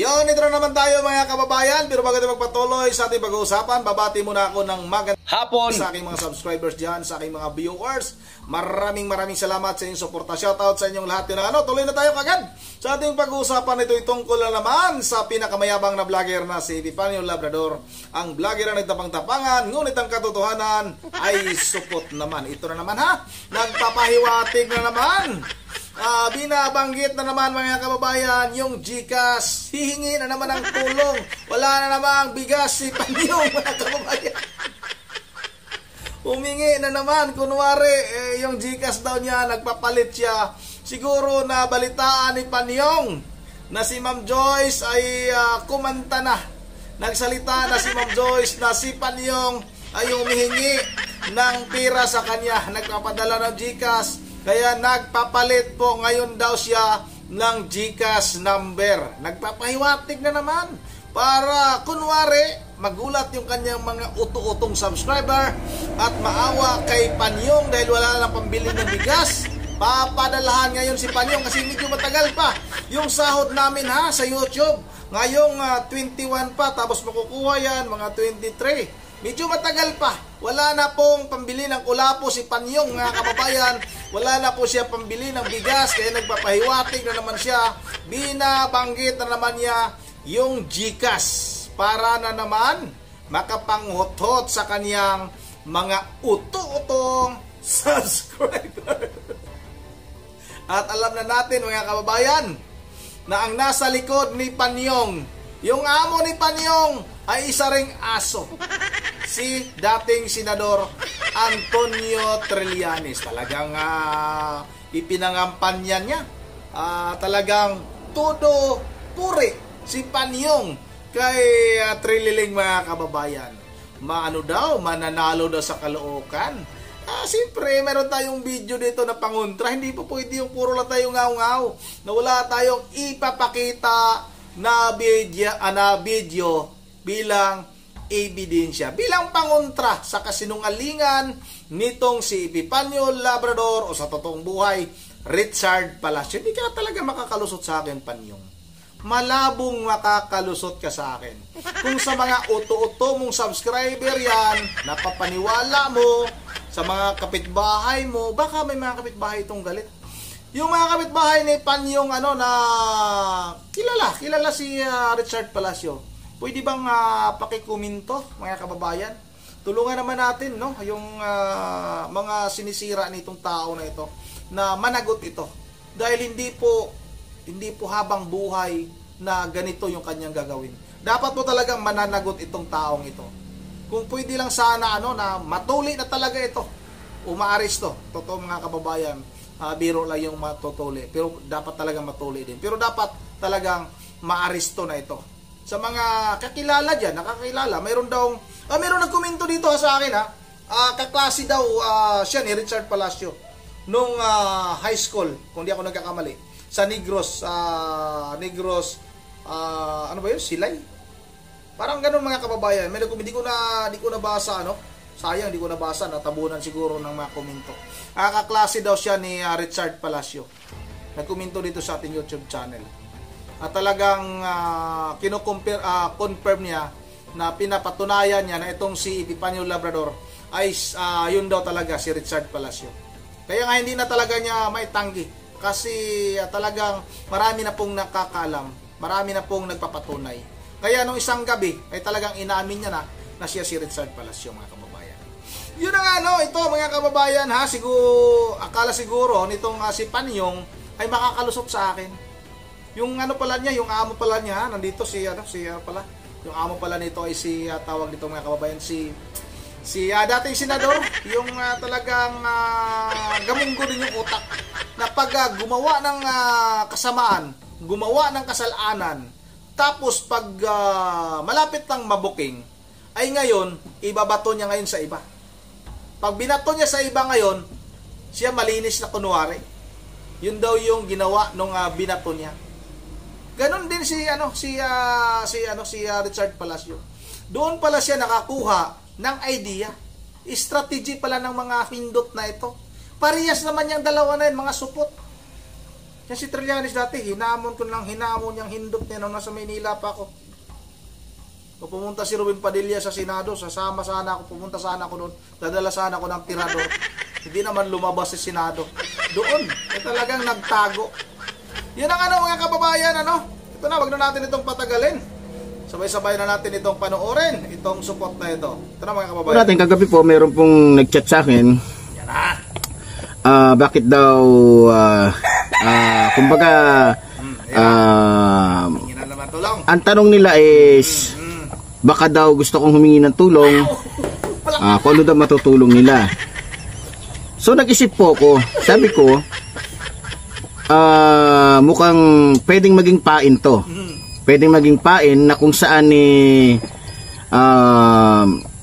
Yun, ito na naman tayo mga kababayan. Pero bago tayo magpatuloy sa ating pag-uusapan, babati muna ako ng magandang hapon sa aking mga subscribers dyan, sa aking mga viewers. Maraming salamat sa inyong suporta. Shoutout sa inyong lahat. Tuloy na tayo kagad sa ating pag-uusapan. Ito tungkol na naman sa pinakamayabang na vlogger na si Epifanio Labrador. Ang vlogger na nagtapang-tapangan, ngunit ang katotohanan ay supot naman. Ito na naman ha, nagpapahiwatig na naman. Binabanggit na naman mga kababayan yung GCash. Hihingi na naman ng tulong. Wala na namang bigas si Panyong mga kababayan. Humingi na naman. Kunwari yung GCash daw niya, nagpapalit siya. Siguro na balitaan ni Panyong na si Ma'am Joyce ay kumanta na. Nagsalita na si Ma'am Joyce na si Panyong ay humihingi ng pira sa kanya. Nagpapadala ng GCash. Kaya nagpapalit po ngayon daw siya ng GCash number. Nagpapahiwatig na naman para kunwari magulat yung kanyang mga uto-utong subscriber at maawa kay Panyong dahil wala lang pambili ng bigas. Papadalahan ngayon si Panyong kasi medyo matagal pa yung sahod namin ha sa YouTube. Ngayong 21 pa tapos makukuha yan mga 23. Medyo matagal pa. Wala na pong pambili ng kulapo si Panyong mga kababayan. Wala na po siya pambili ng bigas. Kaya nagpapahiwatig na naman siya. Binabanggit na naman niya yung GCash. Para na naman makapanghotot sa kanyang mga uto-utong subscriber. At alam na natin mga kababayan na ang nasa likod ni Panyong, yung amo ni Panyong ay isa ring aso. Si dating Senador Antonio Trillanes. Talagang ipinangampanyan niya. Talagang todo puri si Panyong kay Trililing mga kababayan. Mananalo daw sa Caloocan. Siyempre, meron tayong video dito na pangontra. Hindi po pwede yung puro lang tayong ngaw-ngaw. Na wala tayong ipapakita na video bilang ebidensya, bilang pangontra sa kasinungalingan nitong si Epifanio Labrador o sa totoong buhay, Richard Palacio. Hindi ka talaga makakalusot sa akin, Panyong. Malabong makakalusot ka sa akin. Kung sa mga uto-uto mong subscriber yan, napapaniwala mo, sa mga kapitbahay mo, baka may mga kapitbahay itong galit. Yung mga kapitbahay ni Panyong na kilala si Richard Palacio. Pwede bang pakikuminto mga kababayan? Tulungan naman natin yung mga sinisira nitong tao na ito na managot ito. Dahil hindi po habang buhay na ganito yung kanyang gagawin. Dapat po talagang mananagot itong taong ito. Kung pwede lang sana na matuli na talaga ito. Umaaresto. Totoo mga kababayan. Biro lang yung matutuli. Pero dapat talagang matuli din. Pero dapat talagang maaresto na ito. Sa mga kakilala dyan, nakakilala, mayroon nagkomento dito sa akin kaklase daw siya ni Richard Palacio nung high school, kung di ako nagkakamali, sa Negros, ano ba yun? Silay? Parang ganun mga kababayan. Di ko nabasa, sayang, di ko nabasa, natabunan siguro ng mga komento. Kaklase daw siya ni Richard Palacio. Nagkomento dito sa ating YouTube channel. At talagang confirm niya na pinapatunayan niya na itong si Epifanio Labrador ay yun daw talaga si Richard Palacio. Kaya nga hindi na talaga niya maitanggi kasi talagang marami na pong nakakaalam, marami na pong nagpapatunay. Kaya nung isang gabi ay talagang inaamin niya na siya si Richard Palacio mga kababayan. Yun na ito mga kababayan akala siguro nitong si Panyong ay makakalusot sa akin. Yung pala niya, yung amo pala niya, nandito yung amo pala nito ay tawag dito mga kababayan, si dating senador, yung talagang gamunggo din yung utak, na pag gumawa ng kasamaan, gumawa ng kasalanan, tapos pag malapit ng mabuking, ay ngayon, ibabato niya ngayon sa iba. Pag binato niya sa iba ngayon, siya malinis na kunwari. Yun daw yung ginawa nung binato niya. Ganon din si Richard Palacio. Doon pala siya nakakuha ng idea. Strategy pala ng mga hindot na ito. Parehas naman yung dalawa na yun, mga supot. Yan si Trillanes dati, hinamon niyang hindot niya nung nasa Maynila pa ako. Kung pumunta si Ruben Padilla sa Senado, pumunta sana ako doon, dadala sana ako ng tirador. Hindi naman lumabas si Senado. Doon, talagang nagtago. Yan ang mga kababayan, Ito na, wag na natin itong patagalin. Sabay-sabay na natin itong panoorin, itong support na ito. Ito na mga kababayan. Natin kagabi po, meron pong nag-chat sa akin. Yan na. Bakit daw, kumbaga, ang tanong nila is, baka daw gusto kong humingi ng tulong, kung ano daw matutulong nila. So nag-isip po ako, sabi ko, mukhang pwedeng maging pain to. Pwedeng maging pain na kung saan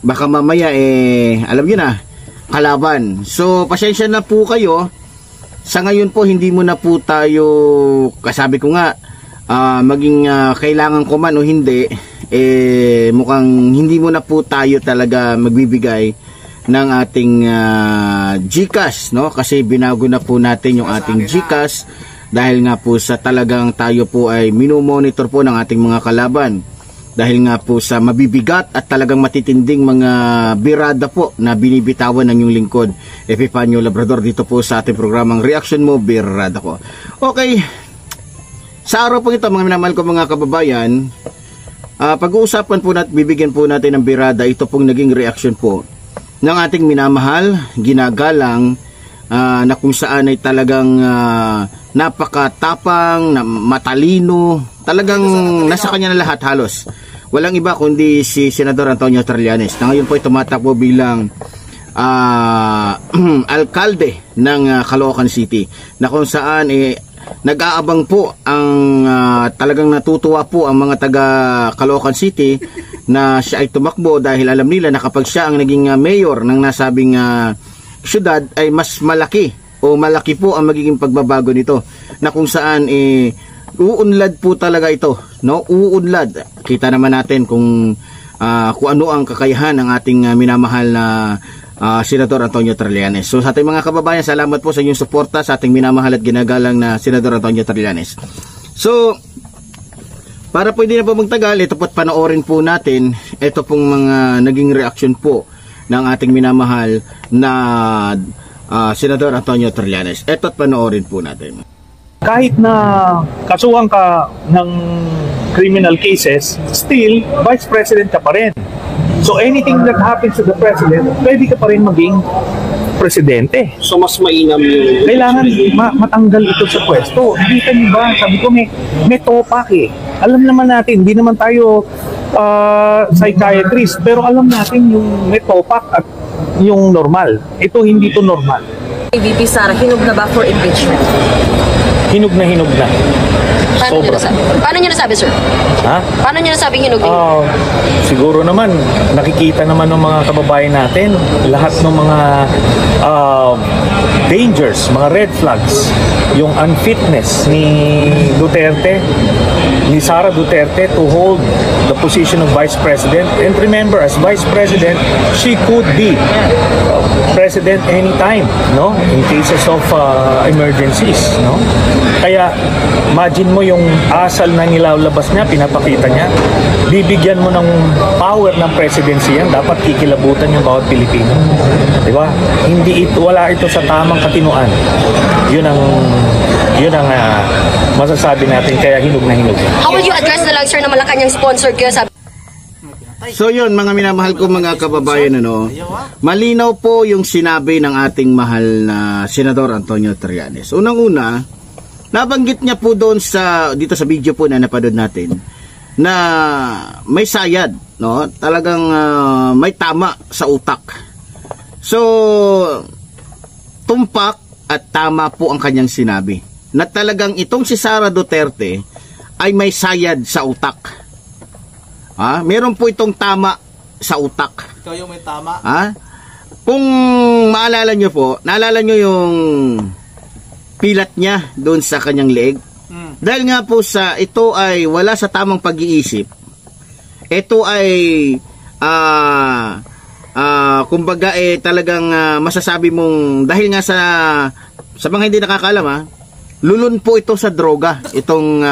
baka mamaya alam niyo na, kalaban. So pasensya na po kayo. Sa ngayon po hindi mo na po tayo, kasabi ko nga, maging kailangan ko man o hindi, mukhang hindi mo na po tayo talaga magbibigay ng ating GCash, no? Kasi binago na po natin yung ating GCash dahil nga po sa talagang tayo po ay minomonitor po ng ating mga kalaban. Dahil nga po sa mabibigat at talagang matitinding mga birada po na binibitawan ng yung lingkod, Epifanio Labrador, dito po sa ating programang Reaction Mo, Birada Ko. Okay, sa araw po ito mga minamahal ko mga kababayan, pag-uusapan po natin, bibigyan po natin ng birada, ito pong naging reaction po ng ating minamahal, ginagalang, na kung saan ay talagang napakatapang, matalino, talagang nasa kanya na lahat halos. Walang iba kundi si Senador Antonio Trillanes na ngayon po ay tumatakbo bilang alkalde ng Caloocan City, na kung saan nag-aabang po ang talagang natutuwa po ang mga taga Caloocan City na siya ay tumakbo dahil alam nila na kapag siya ang naging mayor ng nasabing syudad ay mas malaki po ang magiging pagbabago nito, na kung saan uunlad po talaga ito, no? Uunlad. Kita naman natin kung ano ang kakayahan ng ating minamahal na Senador Antonio Trillanes. So sa ating mga kababayan, salamat po sa inyong suporta sa ating minamahal at ginagalang na Senador Antonio Trillanes. So para po hindi na po magtagal, ito po't panoorin po natin ito pong mga naging reaction po ng ating minamahal na Senador Antonio Trillanes. Ito't panoorin po natin. Kahit na kasuhan ka ng criminal cases, still, Vice President ka pa rin. So anything that happens to the President, pwede ka pa rin maging Presidente. So mas mainam yung kailangan matanggal ito sa pwesto. Hindi ka niyo ba? Sabi ko, may topak eh. Alam naman natin, hindi naman tayo psychiatrist, pero alam natin yung may topak at yung normal. Ito, hindi to normal. VP Sara, hinog na ba for impeachment? Hinog na hinog na. Paano niyo nasabi, sir? Ha? Paano niyo nasabi hinog? Siguro naman, nakikita naman ng mga kababayan natin, lahat ng mga dangers, mga red flags, yung unfitness ni Duterte, ni Sara Duterte to hold the position of Vice President. And remember, as Vice President, she could be President anytime, no? In cases of emergencies, no? Kaya, imagine mo yung asal na nilalabas niya, pinapakita niya, bibigyan mo ng power ng presidency yan, dapat kikilabutan yung bawat Pilipino. Di ba? Wala ito sa tamang katinuan. Yun ang masasabi natin, kaya hinog na hinog. How will you address na lang, sir, na Malacanang sponsored kayo? So yun, mga minamahal ko mga kababayan, malinaw po yung sinabi ng ating mahal na Senador Antonio Trillanes. Unang-una, nabanggit niya po doon dito sa video po na napanood natin na may sayad, no? Talagang may tama sa utak. So tumpak at tama po ang kanyang sinabi na talagang itong si Sara Duterte ay may sayad sa utak. Meron po itong tama sa utak. Ikaw yung may tama. Kung maalala nyo po, naalala nyo yung pilat niya doon sa kanyang leeg. Dahil nga po ito ay wala sa tamang pag-iisip. Ito ay kumbaga talagang masasabi mong dahil nga sa mga hindi nakakaalam lulun po ito sa droga. Itong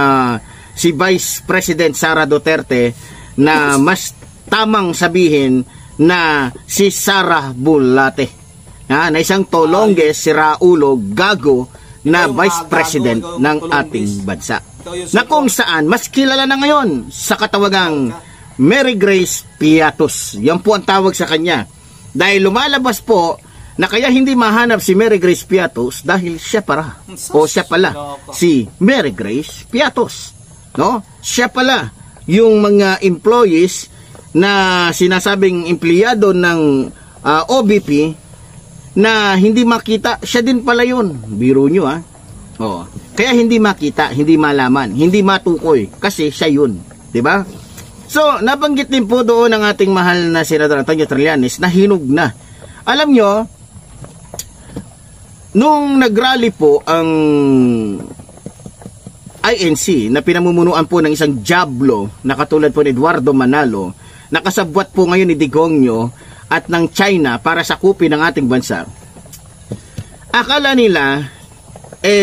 si Vice President Sara Duterte na mas tamang sabihin na si Sara Bulate. Na isang tolongges, siraulo, gago na Vice President ng ating bansa. Na kung saan mas kilala na ngayon sa katawagang Mary Grace Piatos. Yan po ang tawag sa kanya. Dahil lumalabas po na kaya hindi mahanap si Mary Grace Piatos dahil siya pala si Mary Grace Piatos. No? Siya pala yung mga employees na sinasabing empleyado ng OBP na hindi makita, siya din pala yun. Biro nyo Oh. Kaya hindi makita, hindi malaman, hindi matukoy kasi siya yun. Diba? So, nabanggit din po doon ng ating mahal na Senador Antonio Trillanes na hinug na. Alam nyo, nung nagrally po ang INC na pinamumunuan po ng isang jablo na katulad po ni Eduardo Manalo, nakasabwat po ngayon ni Digongyo at ng China para sakupin ang ating bansa. Akala nila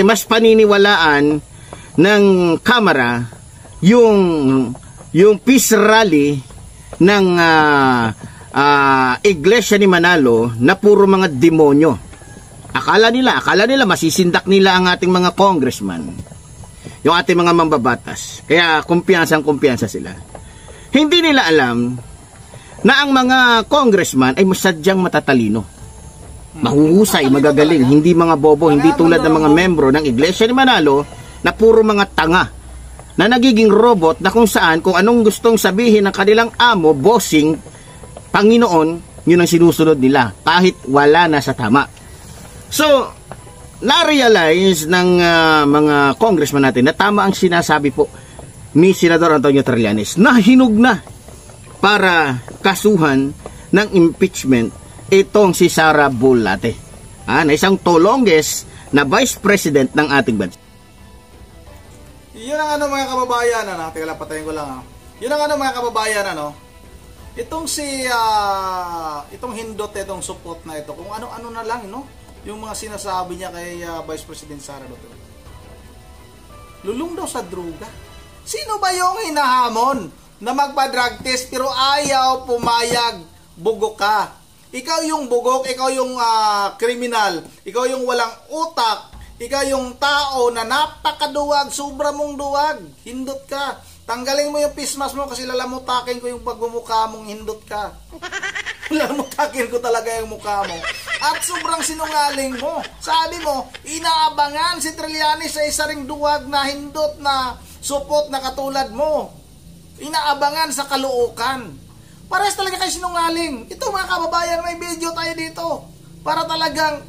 mas paniniwalaan ng Kamara yung peace rally ng Iglesia ni Manalo na puro mga demonyo. Akala nila masisindak nila ang ating mga congressman, yung ating mga mambabatas. Kaya kumpiyansa sila. Hindi nila alam na ang mga congressman ay masadyang matatalino, mahuhusay, magagaling, hindi mga bobo, hindi tulad ng mga membro ng Iglesia ni Manalo na puro mga tanga na nagiging robot na kung saan kung anong gustong sabihin ng kanilang amo, bossing, Panginoon, yun ang sinusunod nila kahit wala na sa tama. So, na-realize ng mga congressman natin na tama ang sinasabi po ni Senador Antonio Trillanes na hinug na para kasuhan ng impeachment itong si Sara Bulate, na isang tolongges na Vice President ng ating bansa. Yun ang mga kababayan, teka lang, patayin ko lang. Yun ang mga kababayan, itong itong hindot, itong support na ito, kung ano-ano na lang, no? Yung mga sinasabi niya kay Vice President Sara Duterte. Lulong daw sa droga. Sino ba yung hinahamon na magpa-drug test pero ayaw pumayag? Bugok ka. Ikaw yung bugok, ikaw yung kriminal, ikaw yung walang utak, ikaw yung tao na napakaduwag, sobra mong duwag. Hindot ka. Tanggalin mo yung face mask mo kasi lalamutakin ko yung pagmumukha mong hindot ka. Lalamutakin ko talaga yung mukha mo. At sobrang sinungaling mo. Sabi mo, inaabangan si Trillanes sa isa ring duwag na hindot na supot na katulad mo. Inaabangan sa kaluukan. Parehas talaga kayo sinungaling. Ito mga kababayan, may video tayo dito. Para talagang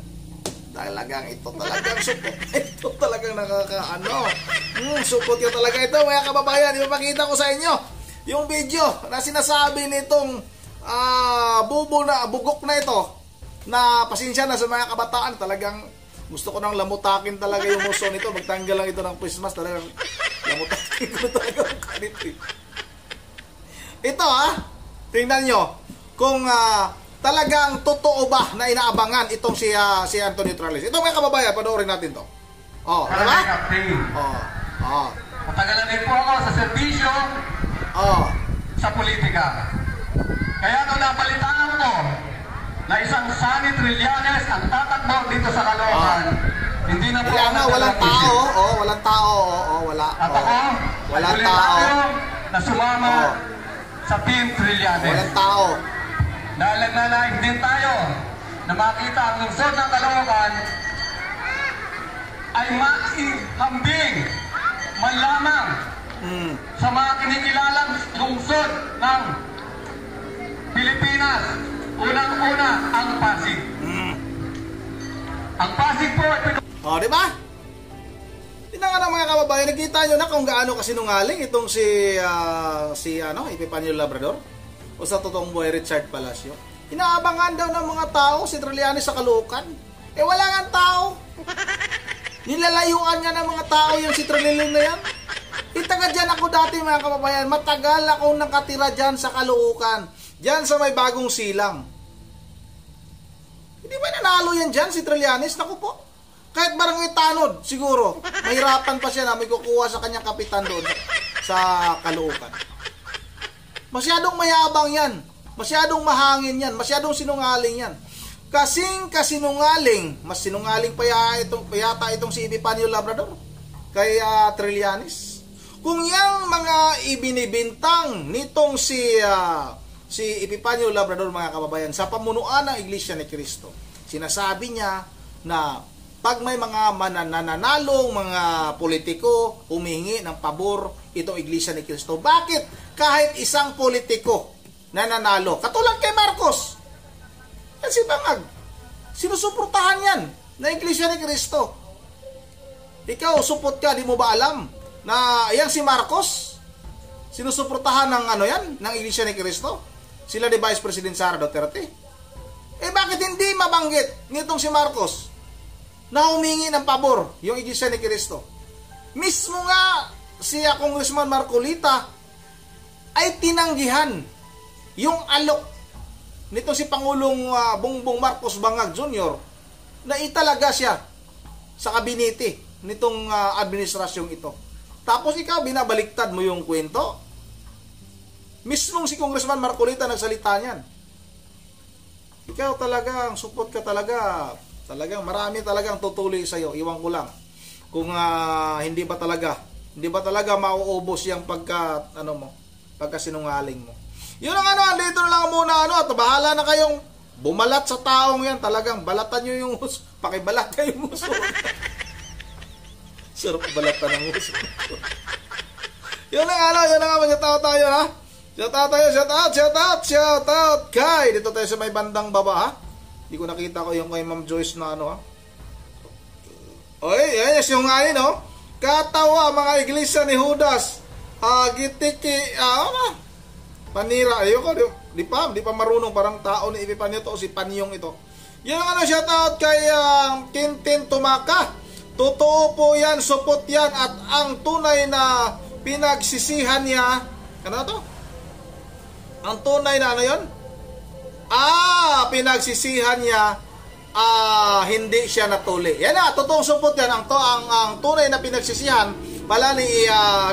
ito talagang supot. Ito talagang nakakaano. Supot yun talaga ito mga kababayan. Ipapakita ko sa inyo yung video na sinasabi nitong bugok na ito na pasensya na sa mga kabataan. Talagang gusto ko nang lamutakin talaga yung muso nito. Magtanggal lang ito ng face mask. Talagang lamutakin ko talaga ang kanit. Ito tingnan nyo kung talagang totoo ba na inaabangan itong si Antonio Trillanes. Ito mga kababayan, panoorin natin to. Diba? Matagal na din po ako sa serbisyo sa politika. Kaya nung napalitan ko na isang Sonny Trillanes ang tatakbo dito sa Caloocan, hindi na po walang tao. Walang tao. Wala. At ako, walang tao na sumama sa Team Trillanes. Walang tao. Dahil nagnanahig din tayo na makita ang lungsod ng Caloocan ay maihambing man lamang sa mga kinikilalang lungsod ng Pilipinas. Unang-una ang Pasig. Ang Pasig po ay diba? Tingnan nga ng mga kababayan, nakita nyo na kung gaano kasinungaling itong si Epifanio Labrador o sa totoong buhay Richard Palacio. Inaabangan daw ng mga tao si Trillanes sa Caloocan. Wala nga tao. Nilalayuan nga ng mga tao yung si Trillanes na yan. Itaga dyan ako dati mga kababayan. Matagal akong nakatira dyan sa Caloocan. Dyan sa may bagong silang. Hindi ba nanalo yan dyan si Trillanes? Naku po. Kahit barangay Tanod, siguro, mahirapan pa siya na may kukuha sa kanyang kapitan doon sa Caloocan. Masyadong mayabang yan. Masyadong mahangin yan. Masyadong sinungaling yan. Kasing kasinungaling, mas sinungaling pa yata itong si Epifanio Labrador kay Trillanes. Kung yang mga ibinibintang nitong si Epifanio Labrador, mga kababayan, sa pamunuan ng Iglesia ni Cristo, sinasabi niya na pag may mga mananalong mga politiko humingi ng pabor itong Iglesia ni Cristo. Bakit kahit isang politiko nananalo? Katulad kay Marcos. Yan si Bangag. Sinusuportahan yan na Iglesia ni Cristo. Ikaw, supot ka, di mo ba alam na yan si Marcos? Sinusuportahan ng ng Iglesia ni Cristo? Sila ni Vice President Sara Duterte. Bakit hindi mabanggit nitong si Marcos na humingi ng pabor yung Iglesia ni Cristo? Mismo nga siya Congressman Marcolita ay tinanggihan yung alok nito si Pangulong Bongbong Marcos Bangag Jr. na italaga siya sa kabinete nitong administrasyong ito. Tapos ikaw, binabaliktad mo yung kwento. Mismong si Congressman Marcolita nagsalita niyan. Ikaw talagang, support ka talaga. Talagang marami talagang tutuloy sa iyo. Iwan ko lang kung hindi ba talaga mauubos yung pagkasinungaling mo. Yun ang andito na lang muna at bahala na kayong bumalat sa taong yan. Talagang balatan nyo yung uso. Pakibalat kayo yung uso. Sarap balatan ng uso. Yun ang shout out tayo, ha. Shout out kay dito tayo sa may bandang baba, ha. Hindi ko nakita ko yung kay Ma'am Joyce na ha. Oy, yes, yung katawa mga iglesia ni Judas. Gitiki, panira. Ayoko, di pa marunong, parang tao ni Epifanio to, si Panyong ito. Yun ang shout out kay Tintin Tumaka. Totoo po yan, supot yan, at ang tunay na pinagsisihan niya, ang tunay na yun? Pinagsisihan niya, hindi siya natuli. Yan na, totoong supot yan. Ang tunay na pinagsisihan pala ni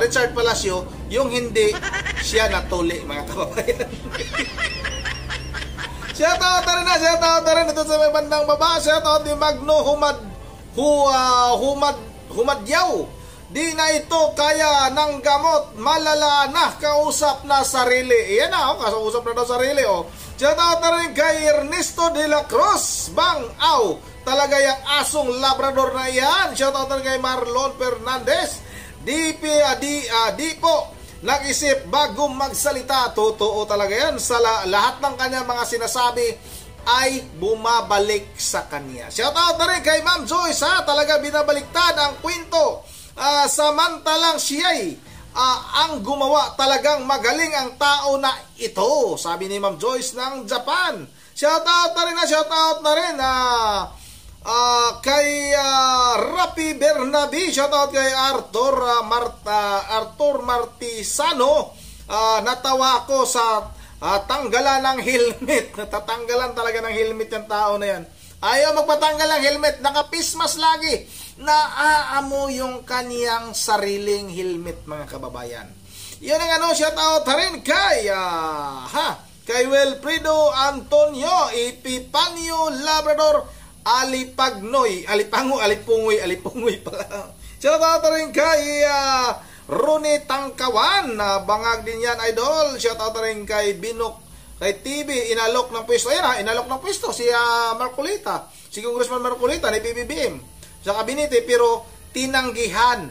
Richard Palacio, yung hindi siya natuli, mga kababayan. Shout out na rin ito sa may bandang baba. Shout out ni Magno Humadyaw. Di na ito kaya ng gamot, malala na, kausap na sarili. Iyan na, kausap na sarili. Shout out na rin kay Ernesto de la Cruz Bangaw. Talaga yung asong Labrador na yan. Shout out na rin kay Marlon Fernandez. Di po nag-isip bago magsalita. Totoo talaga yan. Sa lahat ng kanya mga sinasabi ay bumabalik sa kanya. Shout out na rin kay Ma'am Joyce, ha. Talaga binabaliktad ang kwento. Samantalang siya'y ang gumawa. Talagang magaling ang tao na ito, sabi ni Ma'am Joyce ng Japan. Shout out na rin kay Rapi Bernabi. Shout out kay Arthur Martisano. Natawa ako sa tanggalan ng helmet. Natatanggalan talaga ng helmet yung tao na yan. Ayaw magpatanggal ng helmet, nakapismas lagi. Naaamo yung kaniyang sariling helmet, mga kababayan. Yan ang shout out rin kay kay Wilfredo Antonio Epifanio Labrador Alipungoy pala. Shout out rin kay Rune Tangkawan, bangag din yan, idol. Shout out rin kay Binok kay TV, inalok ng pwesto. Ayan, inalok ng pwesto si Marcolita, si Congressman Marcolita ni PBBM sa kabinete, pero tinanggihan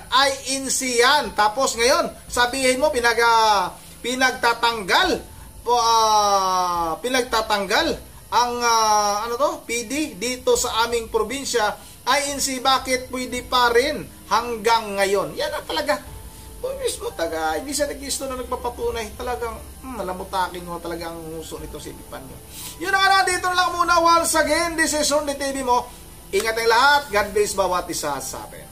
ay insiyan. Tapos ngayon sabihin mo pinagtatanggal ang PD dito sa aming probinsya ay insi. Bakit pwede pa rin hanggang ngayon? Yan na talaga mismo hindi siya nag-isto na nagpapatunay. Talagang malamutakin mo talaga ang uso nito si Epifanio. Yun ang dito lang muna. Once again, this is Sunday TV mo. Ingat ang lahat. God bless bawat isa sa atin.